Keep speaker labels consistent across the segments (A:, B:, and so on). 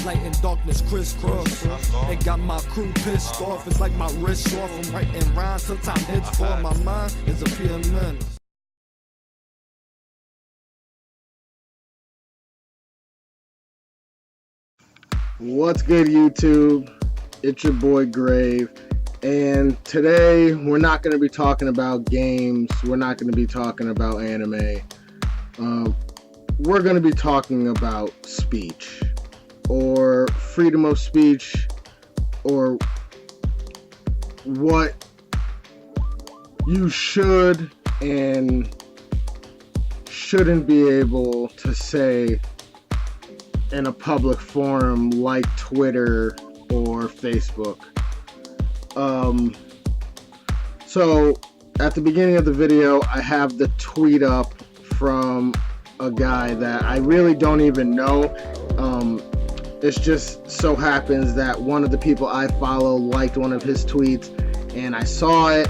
A: light and darkness crisscross. It got my crew pissed off. It's like my wrist off. I'm writing rhymes till time hits for my mind is a pure menace.
B: What's good, YouTube? It's your boy Grave, and today we're not going to be talking about games. We're not going to be talking about anime. We're going to be talking about speech, or freedom of speech, or what you should and shouldn't be able to say in a public forum like Twitter or Facebook. So at the beginning of the video, I have the tweet up from a guy that I really don't even know. It just so happens that one of the people I follow liked one of his tweets, and I saw it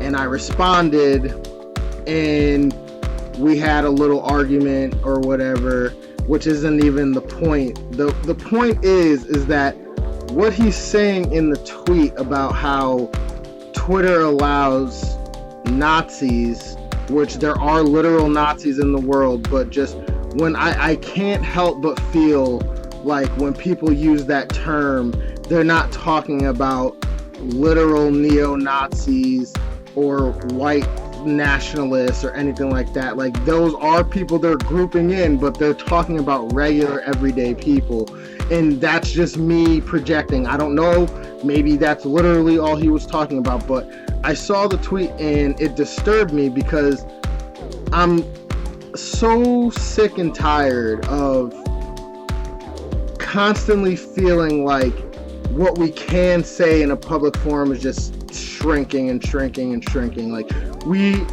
B: and I responded, and we had a little argument or whatever, which isn't even the point. The point is that what he's saying in the tweet about how Twitter allows Nazis, which there are literal Nazis in the world, but just when I can't help but feel like when people use that term, they're not talking about literal neo-Nazis or white nationalists or anything like that. Like, those are people they're grouping in, but they're talking about regular everyday people, and that's just me projecting. I don't know, maybe that's literally all he was talking about, but I saw the tweet and it disturbed me because I'm so sick and tired of constantly feeling like what we can say in a public forum is just shrinking and shrinking and shrinking. Like, we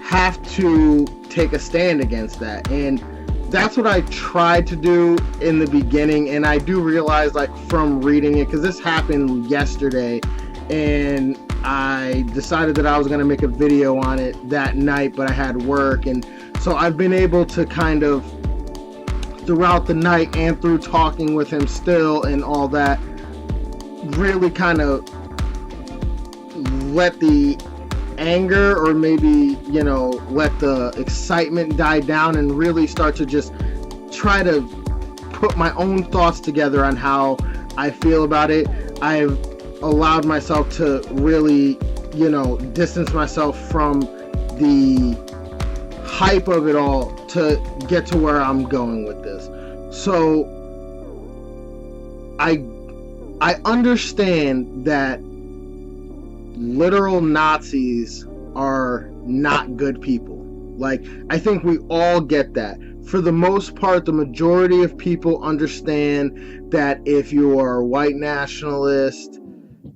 B: have to take a stand against that, and that's what I tried to do in the beginning. And I do realize, like, from reading it, because this happened yesterday, and I decided that I was going to make a video on it that night, but I had work, and so I've been able to kind of, throughout the night and through talking with him still and all that, really kind of let the anger, or maybe, you know, let the excitement die down and really start to just try to put my own thoughts together on how I feel about it. I've allowed myself to really, you know, distance myself from the hype of it all to get to where I'm going with this. So I understand that literal Nazis are not good people. Like, I think we all get that. For the most part, the majority of people understand that if you are a white nationalist,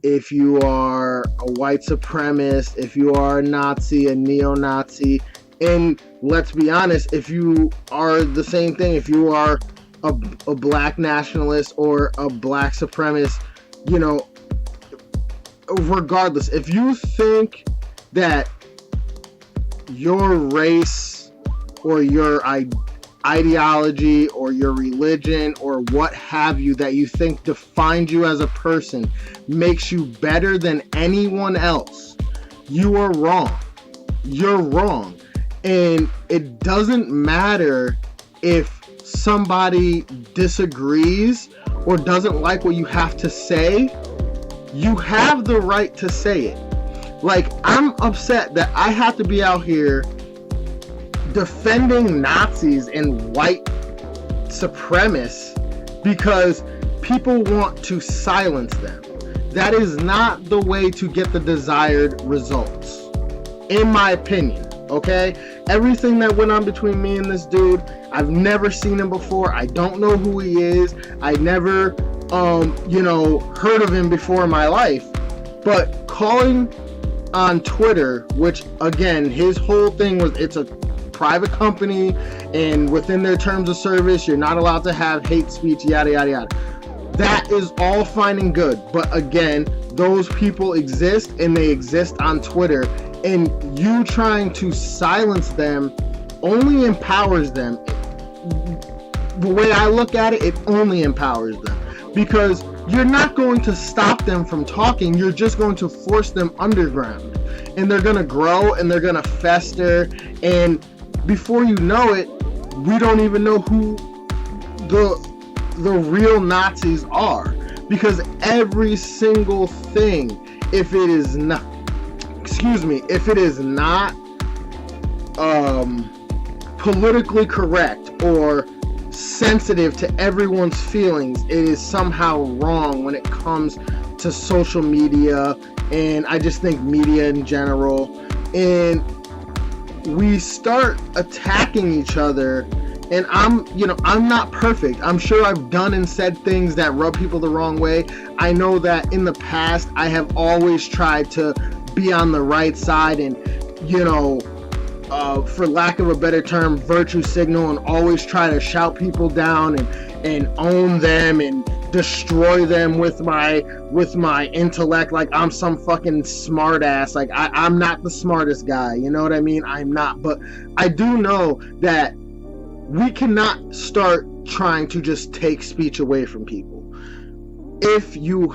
B: if you are a white supremacist, if you are a Nazi, a neo-Nazi, and let's be honest, if you are the same thing, if you are a black nationalist or a black supremacist, you know, regardless, if you think that your race or your ideology or your religion or what have you that you think defines you as a person makes you better than anyone else, you are wrong. You're wrong. And it doesn't matter if somebody disagrees or doesn't like what you have to say. You have the right to say it. Like, I'm upset that I have to be out here defending Nazis and white supremacists because people want to silence them. That is not the way to get the desired results, in my opinion. Okay? Everything that went on between me and this dude, I've never seen him before. I don't know who he is. I never heard of him before in my life. But calling on Twitter, which again, his whole thing was, it's a private company, and within their terms of service, you're not allowed to have hate speech, yada, yada, yada. That is all fine and good. But again, those people exist, and they exist on Twitter. And you trying to silence them only empowers them. the way I look at it, it only empowers them, because you're not going to stop them from talking. You're just going to force them underground, and they're going to grow and they're going to fester, and before you know it, we don't even know who the real Nazis are, because every single thing, if it is not politically correct or sensitive to everyone's feelings, it is somehow wrong when it comes to social media, and I just think media in general. And we start attacking each other, and I'm not perfect. I'm sure I've done and said things that rub people the wrong way. I know that in the past I have always tried to be on the right side and, for lack of a better term, virtue signal, and always try to shout people down and own them and destroy them with my intellect, like I'm some fucking smart ass. Like I'm not the smartest guy, you know what I mean? I'm not, but I do know that we cannot start trying to just take speech away from people. If you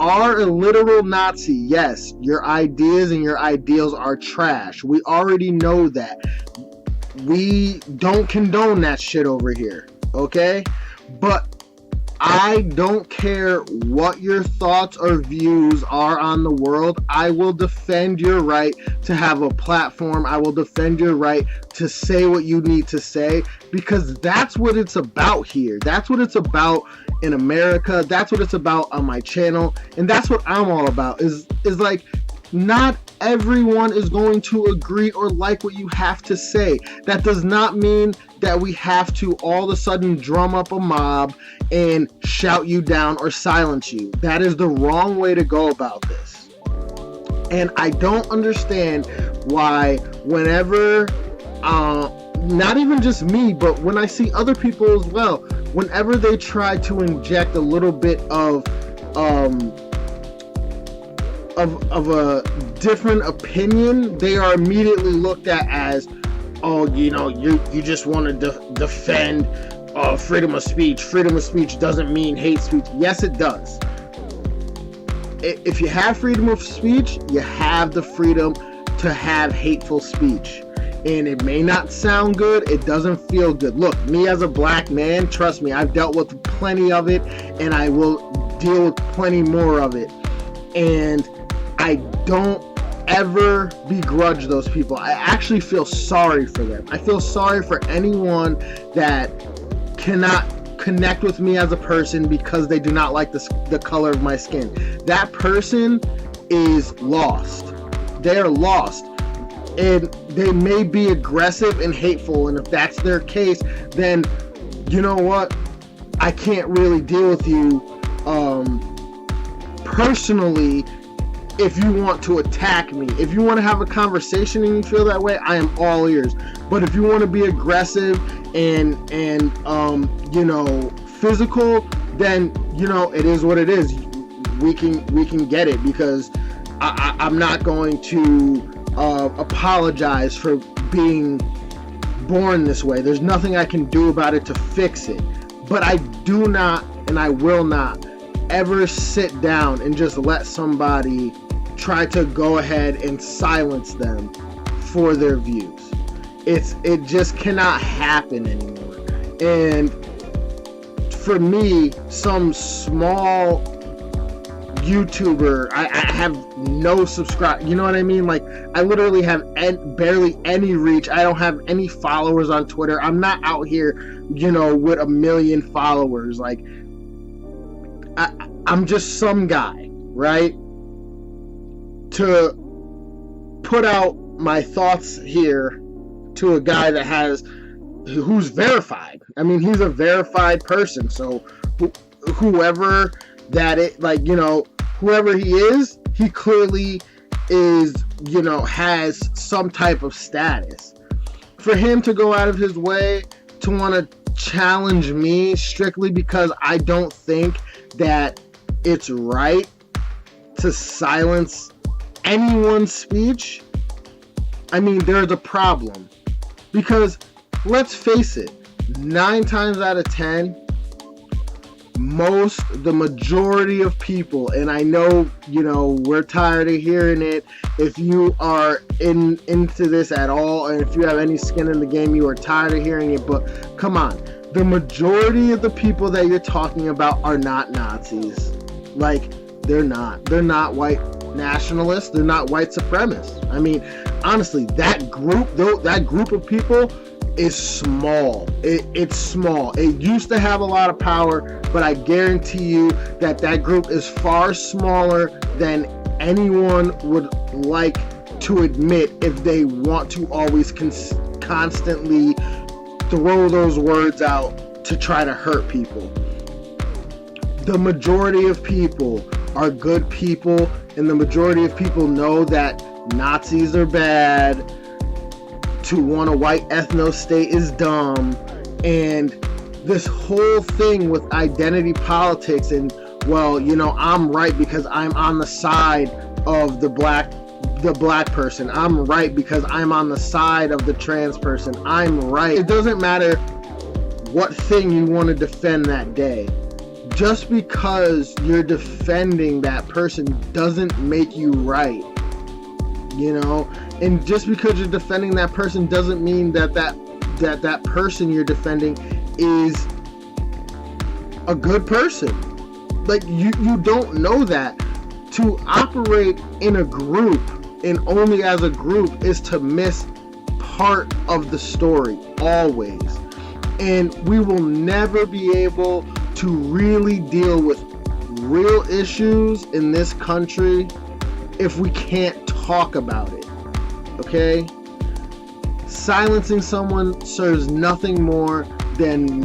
B: are a literal Nazi, yes, your ideas and your ideals are trash. We already know that. We don't condone that shit over here, okay? But I don't care what your thoughts or views are on the world. I will defend your right to have a platform. I will defend your right to say what you need to say, because that's what it's about here. That's what it's about in America. That's what it's about on my channel. And that's what I'm all about, is like, not everyone is going to agree or like what you have to say. That does not mean that we have to all of a sudden drum up a mob and shout you down or silence you. That is the wrong way to go about this. And I don't understand why whenever, not even just me, but when I see other people as well, whenever they try to inject a little bit of a different opinion, they are immediately looked at as, oh, you just want to defend freedom of speech. Freedom of speech doesn't mean hate speech. Yes, it does. If you have freedom of speech, you have the freedom to have hateful speech. And it may not sound good, it doesn't feel good. Look, me as a black man, trust me, I've dealt with plenty of it, and I will deal with plenty more of it. And I don't ever begrudge those people. I actually feel sorry for them. I feel sorry for anyone that cannot connect with me as a person because they do not like the color of my skin. That person is lost. They are lost. And they may be aggressive and hateful, and if that's their case, then you know what? I can't really deal with you personally. If you want to attack me, if you want to have a conversation and you feel that way, I am all ears. But if you want to be aggressive and physical, then it is what it is. We can get it, because I'm not going to apologize for being born this way. There's nothing I can do about it to fix it. But I do not, and I will not ever sit down and just let somebody try to go ahead and silence them for their views. It just cannot happen anymore. And for me, some small YouTuber, I have no subscribe, you know what I mean? Like, I literally have barely any reach. I don't have any followers on Twitter. I'm not out here, with 1 million followers. Like, I'm just some guy, right? To put out my thoughts here to a guy who's verified. I mean, he's a verified person. So whoever whoever he is, he clearly is, has some type of status. For him to go out of his way to want to challenge me strictly because I don't think that it's right to silence anyone's speech, I mean, there's a problem. Because let's face it, 9 times out of 10, the majority of people, and I know, we're tired of hearing it. If you are into this at all, and if you have any skin in the game, you are tired of hearing it, but come on. The majority of the people that you're talking about are not Nazis. Like, they're not. They're not white nationalists. They're not white supremacists. I mean, honestly, that group of people is small. It's small. It used to have a lot of power, but I guarantee you that group is far smaller than anyone would like to admit if they want to always constantly throw those words out to try to hurt people. The majority of people are good people, and the majority of people know that Nazis are bad. To want a white ethno-state is dumb, and this whole thing with identity politics and, well, I'm right because I'm on the side of the black person. I'm right because I'm on the side of the trans person. I'm right. It doesn't matter what thing you want to defend that day. Just because you're defending that person doesn't make you right. And just because you're defending that person doesn't mean that person you're defending is a good person. Like, you don't know that. To operate in a group and only as a group is to miss part of the story, always. And we will never be able to really deal with real issues in this country if we can't talk about it. Okay? Silencing someone serves nothing more than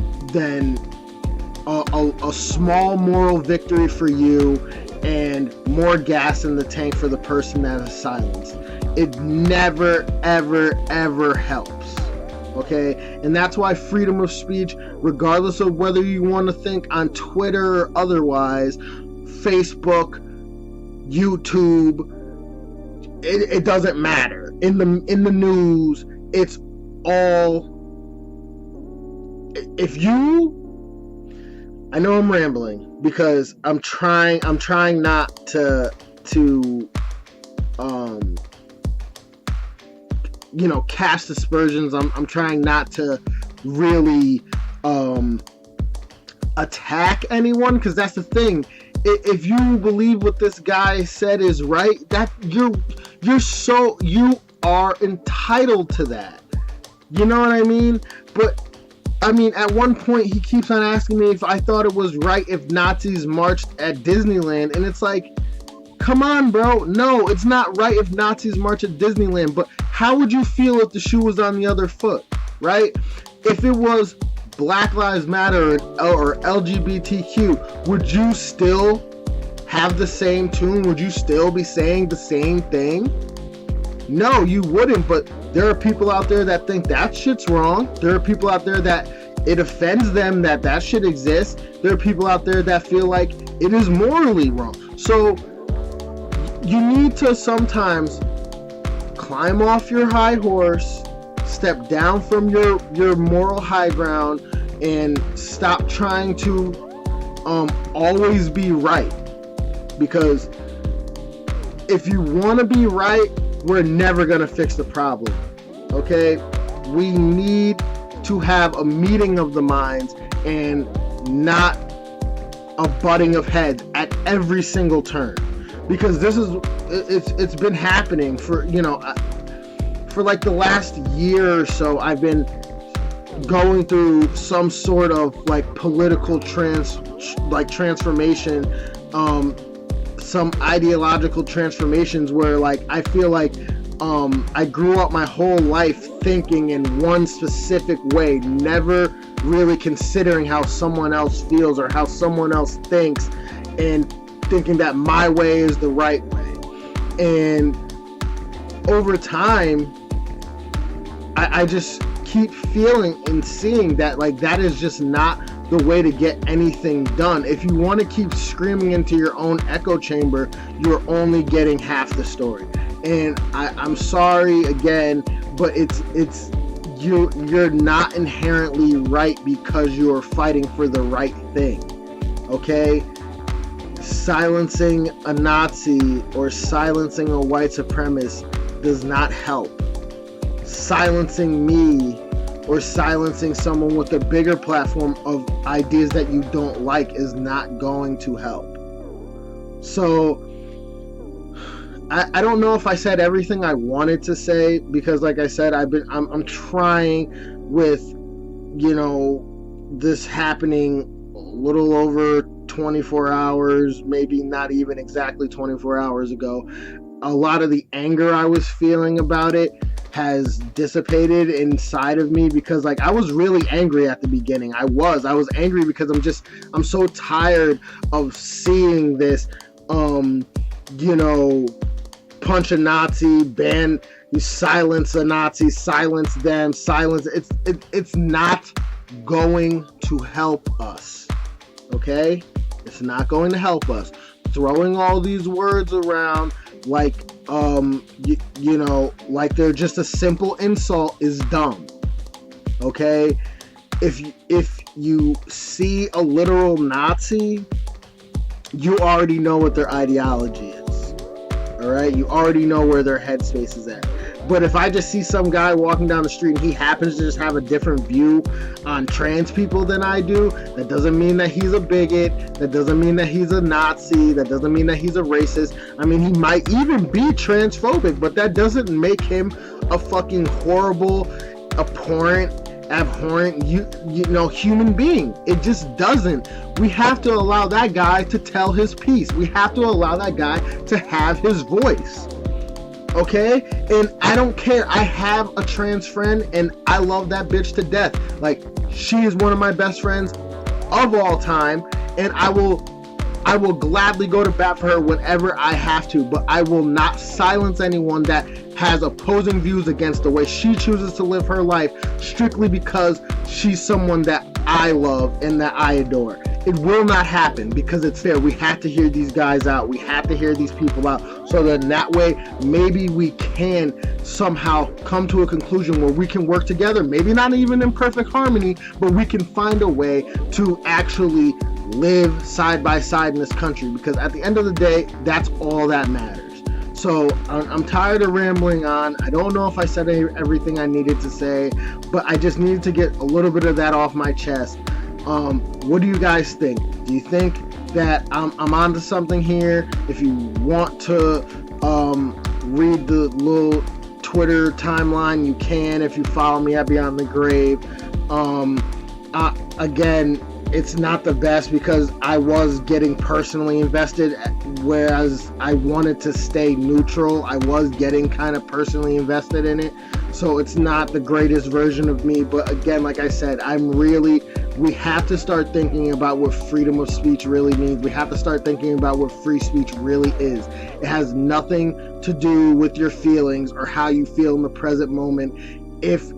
B: a small moral victory for you and more gas in the tank for the person that is silenced. It never, ever, ever helps. Okay? And that's why freedom of speech, regardless of whether you want to think on Twitter or otherwise, Facebook, YouTube, it doesn't matter. In the news, it's all. I know I'm rambling because I'm trying not to cast aspersions. I'm trying not to really attack anyone, because that's the thing. If you believe what this guy said is right, that you are entitled to that. You know what I mean? But I mean, at one point he keeps on asking me if I thought it was right if Nazis marched at Disneyland, and it's like, come on, bro. No, it's not right if Nazis march at Disneyland. But how would you feel if the shoe was on the other foot, right? If it was Black Lives Matter or LGBTQ, would you still have the same tune? Would you still be saying the same thing? No, you wouldn't. But there are people out there that think that shit's wrong. There are people out there that it offends them that shit exists. There are people out there that feel like it is morally wrong. So you need to sometimes climb off your high horse, step down from your moral high ground, and stop trying to always be right. Because if you want to be right, we're never going to fix the problem. Okay? We need to have a meeting of the minds and not a butting of heads at every single turn. Because it's been happening for like the last year or so. I've been going through some sort of like political transformation, some ideological transformations where like I feel like I grew up my whole life thinking in one specific way, never really considering how someone else feels or how someone else thinks, and thinking that my way is the right way. And over time, I just keep feeling and seeing that like that is just not the way to get anything done. If you want to keep screaming into your own echo chamber, you're only getting half the story. And I'm sorry again, but it's you're not inherently right because you're fighting for the right thing. Okay? Silencing a Nazi or silencing a white supremacist does not help. Silencing me or silencing someone with a bigger platform of ideas that you don't like is not going to help. So I don't know if I said everything I wanted to say, because like I said, I'm trying with, you know, this happening a little over 24 hours, maybe not even exactly 24 hours ago. A lot of the anger I was feeling about it has dissipated inside of me, because like I was really angry at the beginning. I was angry because I'm so tired of seeing this, you know, punch a Nazi, ban, you silence a Nazi, silence them, silence. It's not going to help us. Okay? It's not going to help us. Throwing all these words around like you know, like they're just a simple insult is dumb. Okay? If you see a literal Nazi, you already know what their ideology is. Alright? You already know where their headspace is at. But if I just see some guy walking down the street and he happens to just have a different view on trans people than I do, that doesn't mean that he's a bigot. That doesn't mean that he's a Nazi. That doesn't mean that he's a racist. I mean, he might even be transphobic, but that doesn't make him a fucking horrible, abhorrent, you know, human being. It just doesn't. We have to allow that guy to tell his piece. We have to allow that guy to have his voice. Okay? And I don't care. I have a trans friend and I love that bitch to death. Like, she is one of my best friends of all time, and I will gladly go to bat for her whenever I have to, but I will not silence anyone that has opposing views against the way she chooses to live her life strictly because she's someone that I love and that I adore. It will not happen, because it's fair. We have to hear these guys out. We have to hear these people out, so that in that way, maybe we can somehow come to a conclusion where we can work together. Maybe not even in perfect harmony, but we can find a way to actually live side by side in this country, because at the end of the day, that's all that matters. So I'm tired of rambling on. I don't know if I said everything I needed to say, but I just needed to get a little bit of that off my chest. What do you guys think? Do you think that I'm onto something here? If you want to read the little Twitter timeline, you can. If you follow me at Beyond the Grave. Again, it's not the best because I was getting personally invested, whereas I wanted to stay neutral. I was getting kind of personally invested in it. So it's not the greatest version of me. But again, like I said, we have to start thinking about what freedom of speech really means. We have to start thinking about what free speech really is. It has nothing to do with your feelings or how you feel in the present moment. If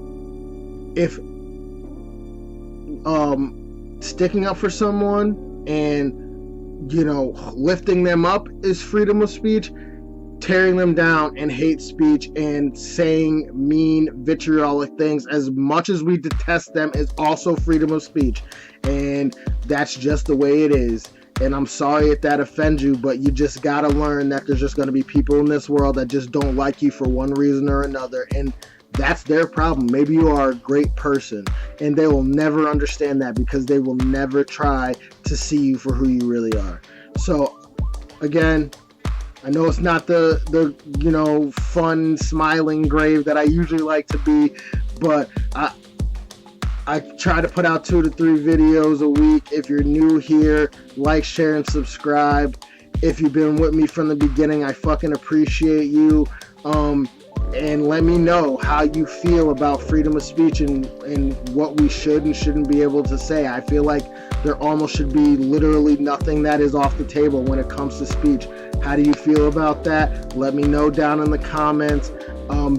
B: sticking up for someone and, you know, lifting them up is freedom of speech, tearing them down and hate speech and saying mean, vitriolic things, as much as we detest them, is also freedom of speech. And that's just the way it is. And I'm sorry if that offends you, but you just gotta learn that there's just gonna be people in this world that just don't like you for one reason or another, and that's their problem. Maybe you are a great person, and they will never understand that because they will never try to see you for who you really are. So again, I know it's not the you know, fun, smiling grave that I usually like to be, but I try to put out 2 to 3 videos a week. If you're new here, like, share, and subscribe. If you've been with me from the beginning, I fucking appreciate you. And let me know how you feel about freedom of speech and what we should and shouldn't be able to say. I feel like there almost should be literally nothing that is off the table when it comes to speech. How do you feel about that? Let me know down in the comments.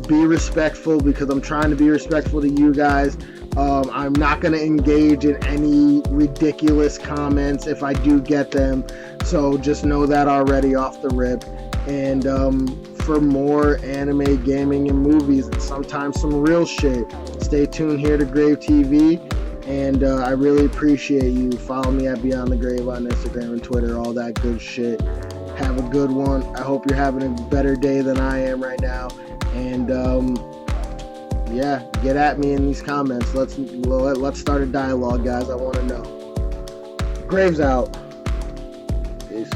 B: Be respectful, because I'm trying to be respectful to you guys. I'm not going to engage in any ridiculous comments if I do get them. So just know that already off the rip. And for more anime, gaming, and movies, and sometimes some real shit, stay tuned here to Grave TV. And I really appreciate you. Follow me at Beyond the Grave on Instagram and Twitter, all that good shit. Have a good one. I hope you're having a better day than I am right now. And yeah, get at me in these comments. Let's start a dialogue, guys. I want to know. Graves out. Peace.